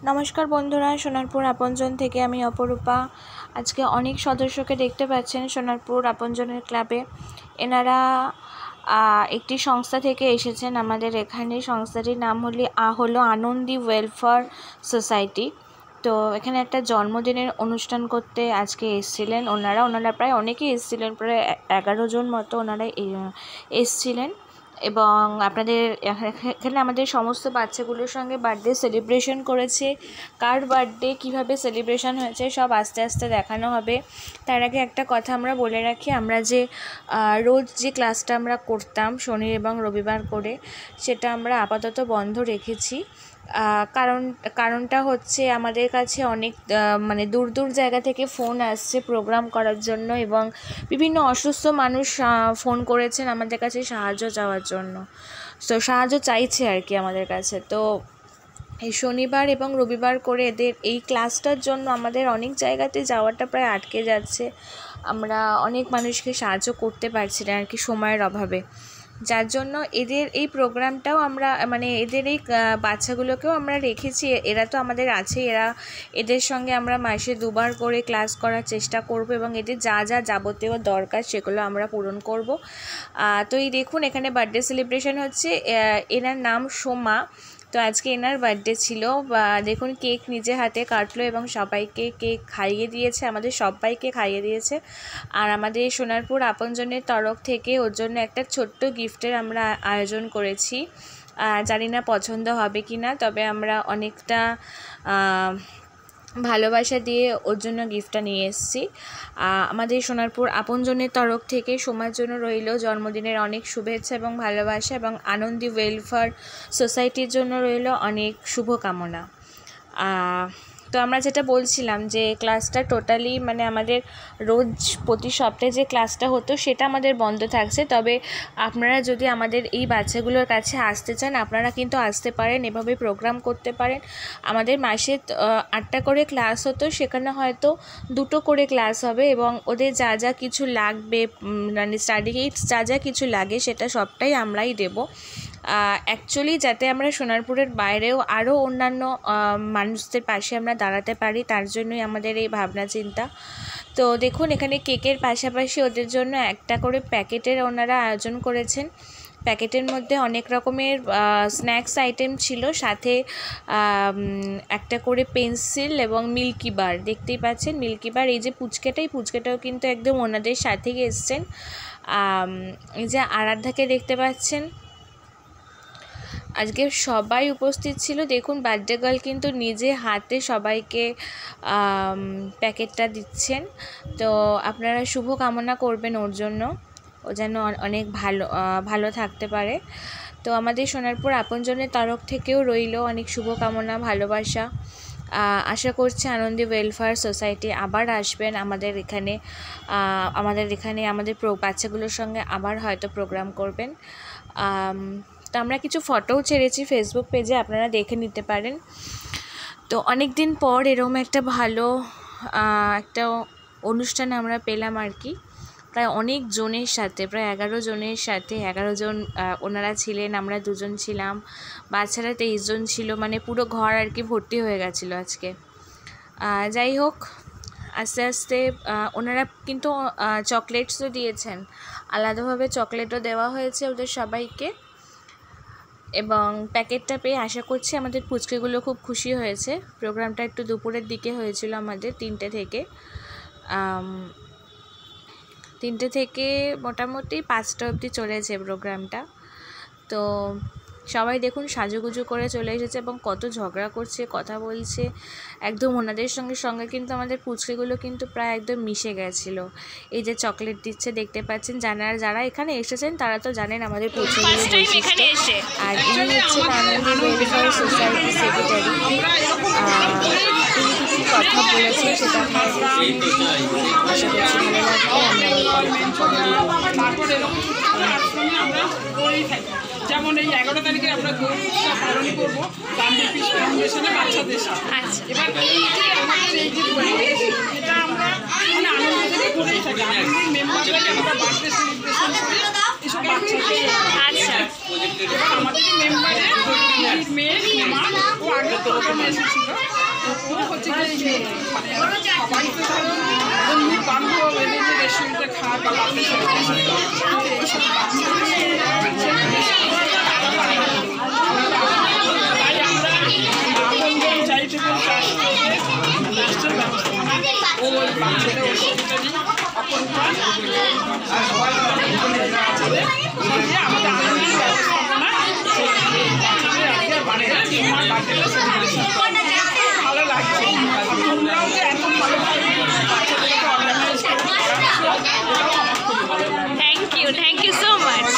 নমস্কার বন্ধুরা, সোনারপুর আপনজন থেকে আমি অপরূপা। আজকে অনেক সদস্যকে দেখতে পাচ্ছেন সোনারপুর আপনজনের ক্লাবে। এনারা একটি সংস্থা থেকে এসেছেন আমাদের এখানে। সংস্থাটির নাম হলো আনন্দী ওয়েলফেয়ার সোসাইটি। তো এখানে একটা জন্মদিনের অনুষ্ঠান করতে আজকে এসেছিলেন ওনারা প্রায় অনেকেই এসেছিলেন, প্রায় 11 জন মতো ওনারা এসেছিলেন। এবং আপনাদের এখানে আমাদের সমস্ত বাচ্চাগুলোর সঙ্গে বার্থডে সেলিব্রেশন করেছে। কার বার্থডে কীভাবে সেলিব্রেশন হয়েছে সব আস্তে আস্তে দেখানো হবে। তার আগে একটা কথা আমরা বলে রাখি, আমরা যে রোজ যে ক্লাসটা আমরা করতাম শনি এবং রবিবার করে, সেটা আমরা আপাতত বন্ধ রেখেছি। কারণটা হচ্ছে আমাদের কাছে অনেক দূর দূর জায়গা থেকে ফোন আসছে প্রোগ্রাম করার জন্য, এবং বিভিন্ন অসুস্থ মানুষ ফোন করেছেন আমাদের কাছে সাহায্য চাওয়ার জন্য। তো সাহায্য চাইছে আর কি আমাদের কাছে। তো এই শনিবার এবং রবিবার করে এদের এই ক্লাসটার জন্য আমাদের অনেক জায়গাতে যাওয়াটা প্রায় আটকে যাচ্ছে। আমরা অনেক মানুষকে সাহায্য করতে পারছি না আর কি সময়ের অভাবে, যার জন্য এদের এই প্রোগ্রামটাও আমরা এদের এই বাচ্চাগুলোকেও আমরা রেখেছি। এরা তো আমাদের আছে, এদের সঙ্গে আমরা মাসে 2 বার করে ক্লাস করার চেষ্টা করব, এবং এদের যা যা যাবতীয় দরকার সেগুলো আমরা পূরণ করব। তো এই দেখুন এখানে বার্থডে সেলিব্রেশন হচ্ছে। এনার নাম সোমা। তো আজকে এনার বার্থডে ছিল। দেখুন কেক নিজে হাতে কাটলো এবং সবাইকে কেক খাইয়ে দিয়েছে, আমাদের সবাইকে খাইয়ে দিয়েছে। আর আমাদের সোনারপুর আপনজনের তরফ থেকে ওর জন্য একটা ছোট্ট গিফটের আমরা আয়োজন করেছি। জানি না পছন্দ হবে কি না, তবে আমরা অনেকটা ভালোবাসা দিয়ে ওর জন্য গিফটটা নিয়ে এসেছি। আমাদের সোনারপুর আপনজনের তরফ থেকে সোমার জন্য রইল জন্মদিনের অনেক শুভেচ্ছা এবং ভালোবাসা, এবং আনন্দী ওয়েলফেয়ার সোসাইটির জন্য রইল অনেক শুভকামনা। তো আমরা যেটা বলছিলাম যে ক্লাসটা টোটালি আমাদের রোজ প্রতি সপ্তাহে যে ক্লাসটা হতো সেটা আমাদের বন্ধ থাকছে। তবে আপনারা যদি আমাদের এই বাচ্চাগুলোর কাছে আসতে চান আপনারা কিন্তু আসতে পারেন, এভাবে প্রোগ্রাম করতে পারেন। আমাদের মাসে 8টা করে ক্লাস হতো, সেখানে হয়তো 2টো করে ক্লাস হবে, এবং ওদের যা যা কিছু লাগবে স্টাডি এইডস যা যা কিছু লাগে সেটা সবটাই আমরাই দেব। অ্যাকচুয়ালি যাতে আমরা সোনারপুরের বাইরেও আরও অন্যান্য মানুষদের পাশে আমরা দাঁড়াতে পারি, তার জন্যই আমাদের এই ভাবনা চিন্তা। তো দেখুন এখানে কেকের পাশাপাশি ওদের জন্য একটা করে প্যাকেটের ওনারা আয়োজন করেছেন। প্যাকেটের মধ্যে অনেক রকমের স্ন্যাক্স আইটেম ছিল, সাথে একটা করে পেন্সিল এবং মিল্কি বার। দেখতেই পাচ্ছেন মিল্কি বার। এই যে পুচকেটাও কিন্তু একদম ওনাদের সাথেই এসছেন। এই যে আরাধ্যাকে দেখতে পাচ্ছেন, আজকে সবাই উপস্থিত ছিল। দেখুন বার্থডে গার্ল কিন্তু নিজে হাতে সবাইকে প্যাকেটটা দিচ্ছেন। তো আপনারা শুভ কামনা করবেন ওর জন্য, ও যেন অনেক ভালো থাকতে পারে। তো আমাদের সোনারপুর আপনজনের তরফ থেকেও রইল অনেক শুভকামনা, ভালোবাসা। আশা করছি আনন্দী ওয়েলফেয়ার সোসাইটি আবার আসবেন আমাদের এখানে আমাদের বাচ্চাগুলোর সঙ্গে আবার হয়তো প্রোগ্রাম করবেন। তো আমরা কিছু ফটোও ছেড়েছি ফেসবুক পেজে, আপনারা দেখে নিতে পারেন। তো অনেক দিন পর এরকম একটা ভালো একটা অনুষ্ঠান আমরা পেলাম আর কি। প্রায় অনেক জনের সাথে, প্রায় 11 জনের সাথে 11 জন ওনারা ছিলেন, আমরা 2 জন ছিলাম, বাচ্চারা 23 জন ছিল, পুরো ঘর আর কি ভর্তি হয়ে গেছিলো আজকে। যাই হোক, আস্তে আস্তে ওনারা কিন্তু চকলেটসও দিয়েছেন, আলাদাভাবে চকলেটও দেওয়া হয়েছে ওদের সবাইকে। এবং প্যাকেটটা পেয়ে আশা করছি আমাদের পুচকেগুলো খুব খুশি হয়েছে। প্রোগ্রামটা একটু দুপুরের দিকে হয়েছিল, আমাদের 3টে থেকে মোটামুটি 5টা অবধি চলেছে প্রোগ্রামটা। তো সবাই দেখুন সাজুগুজু করে চলে এসেছে এবং কত ঝগড়া করছে, কথা বলছে একদম ওনাদের সঙ্গে কিন্তু আমাদের পুচকেগুলো কিন্তু প্রায় একদম মিশে গেছিলো। এই যে চকলেট দিচ্ছে দেখতে পাচ্ছেন, যারা এখানে এসেছেন তারা তো জানেন আমাদের পুচকেগুলো বৈশিষ্ট্য। আর ইনি হচ্ছেন আনন্দী ওয়েলফেয়ার সোসাইটির সেক্রেটারি। তিনি কিছু কথা বলেছেন সেটা আপনারা আশা করছি ভালো লাগবে। যেমন এই 11 তারিখে আমরা গৌরবটা পালন করবো গান্ধী পিস ফাউন্ডেশনে বাচ্চাদের সাথে। এবার এই যে আমাদের এই যে পরিবেশ, এটা আমরা আনন্দ করেই থাকি। আমাদের মেম্বারদেরকে আমরা বার্থডে সেলিব্রেশন করি এসব বাচ্চাদের। এবার আমাদের মেম্বারের মেয়ে মা ও আগে প্রোগ্রামে এসেছিল, ও হচ্ছে যে সবাই তো বন্ধু বান্ধব এদের যে রেস্টুরেন্টে খায় বা বাচ্চার সাথে এইসব তাই আমরা আপনজন চ্যারিটেবল ট্রাস্টের ব্যবস্থা ও ওই বাচ্চাদের ওষুধটা আমাদের আনন্দের ব্যবস্থাপনা ভালো লাগছে। তোমরাও যে এত ভালোভাবে বাচ্চাদেরকে অর্গানাইজ করে থ্যাংক ইউ সো মাচ।